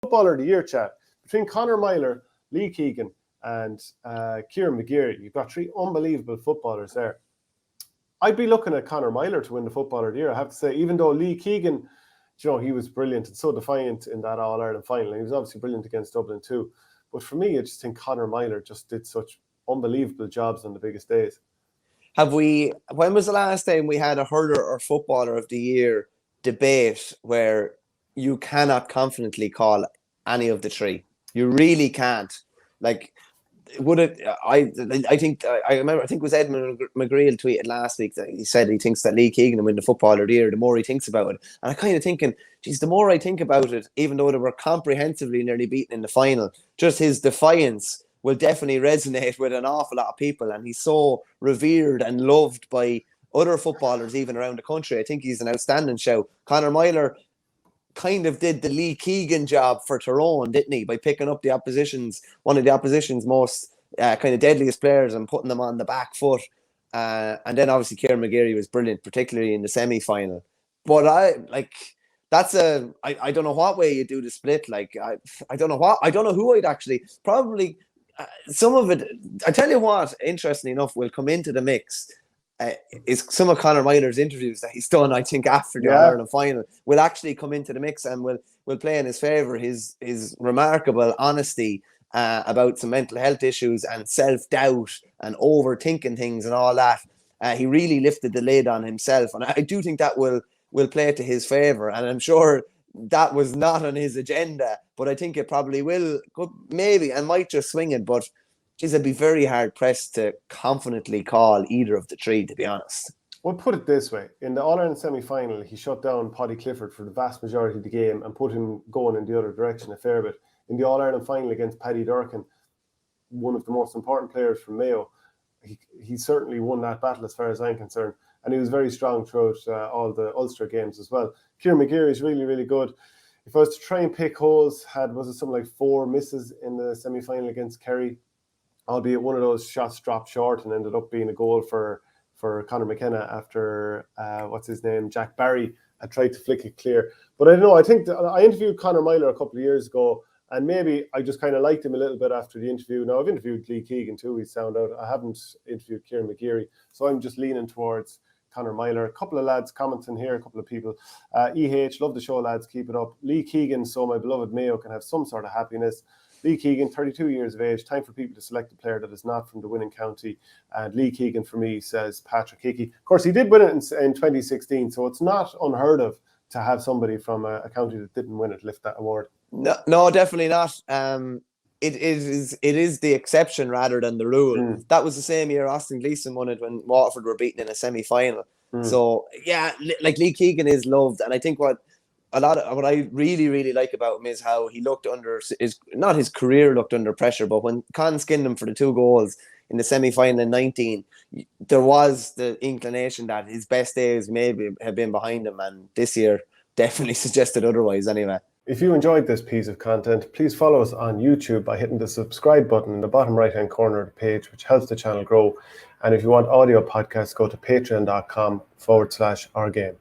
Footballer of the Year chat between Conor Meyler, Lee Keegan, and Keiran McGeary. You've got three unbelievable footballers there. I'd be looking at Conor Meyler to win the Footballer of the Year, I have to say, even though Lee Keegan, he was brilliant and so defiant in that All-Ireland final. He was obviously brilliant against Dublin too. But for me, I just think Conor Meyler just did such unbelievable jobs on the biggest days. When was the last time we had a hurler or Footballer of the Year debate where you cannot confidently call any of the three? You really can't. Like, would it? I think remember. I think it was Edmund McGreal tweeted last week that he said he thinks that Lee Keegan will win the Footballer of the Year. The more he thinks about it, and I kind of thinking, geez, the more I think about it, even though they were comprehensively nearly beaten in the final, just his defiance will definitely resonate with an awful lot of people, and he's so revered and loved by other footballers even around the country. I think he's an outstanding show. Conor Meyler kind of did the Lee Keegan job for Tyrone, didn't he? By picking up one of the opposition's most kind of deadliest players and putting them on the back foot. And then obviously Keiran McGeary was brilliant, particularly in the semi-final. But I don't know what way you do the split. Like, I don't know who I'd actually probably some of it. I tell you what, interestingly enough, will come into the mix. Is some of Conor Meyler's interviews that he's done, I think, after the All-Ireland final will actually come into the mix and will play in his favour. His remarkable honesty about some mental health issues and self-doubt and overthinking things and all that. He really lifted the lid on himself, and I do think that will play to his favour. And I'm sure that was not on his agenda, but I think it probably will, maybe, and might just swing it. But I'd be very hard pressed to confidently call either of the three, to be honest. We'll put it this way. In the All-Ireland semi-final, he shut down Paddy Clifford for the vast majority of the game and put him going in the other direction a fair bit. In the All-Ireland final against Paddy Durcan, one of the most important players from Mayo, he certainly won that battle as far as I'm concerned. And he was very strong throughout all the Ulster games as well. Keiran McGeary is really, really good. If I was to try and pick holes, was it something like 4 misses in the semi-final against Kerry? Albeit one of those shots dropped short and ended up being a goal for Conor McKenna after, Jack Barry had tried to flick it clear. But I don't know, I think I interviewed Conor Meyler a couple of years ago, and maybe I just kind of liked him a little bit after the interview. Now, I've interviewed Lee Keegan too, he's sound out. I haven't interviewed Keiran McGeary, so I'm just leaning towards Conor Meyler. A couple of lads commenting here, a couple of people. EH, love the show, lads, keep it up. Lee Keegan, so my beloved Mayo can have some sort of happiness. Lee Keegan, 32 years of age, time for people to select a player that is not from the winning county. And Lee Keegan, for me, says Patrick Hickey. Of course, he did win it in 2016, so it's not unheard of to have somebody from a county that didn't win it lift that award. No, definitely not. It is the exception rather than the rule. That was the same year Austin Gleeson won it when Waterford were beaten in a semi-final. So, yeah, like Lee Keegan is loved. And I think what I really, really like about him is how he looked under not his career looked under pressure, but when Con skinned him for the 2 goals in the semi-final in 19, there was the inclination that his best days maybe have been behind him, and this year definitely suggested otherwise anyway. If you enjoyed this piece of content, please follow us on YouTube by hitting the subscribe button in the bottom right-hand corner of the page, which helps the channel grow. And if you want audio podcasts, go to patreon.com/ourgame.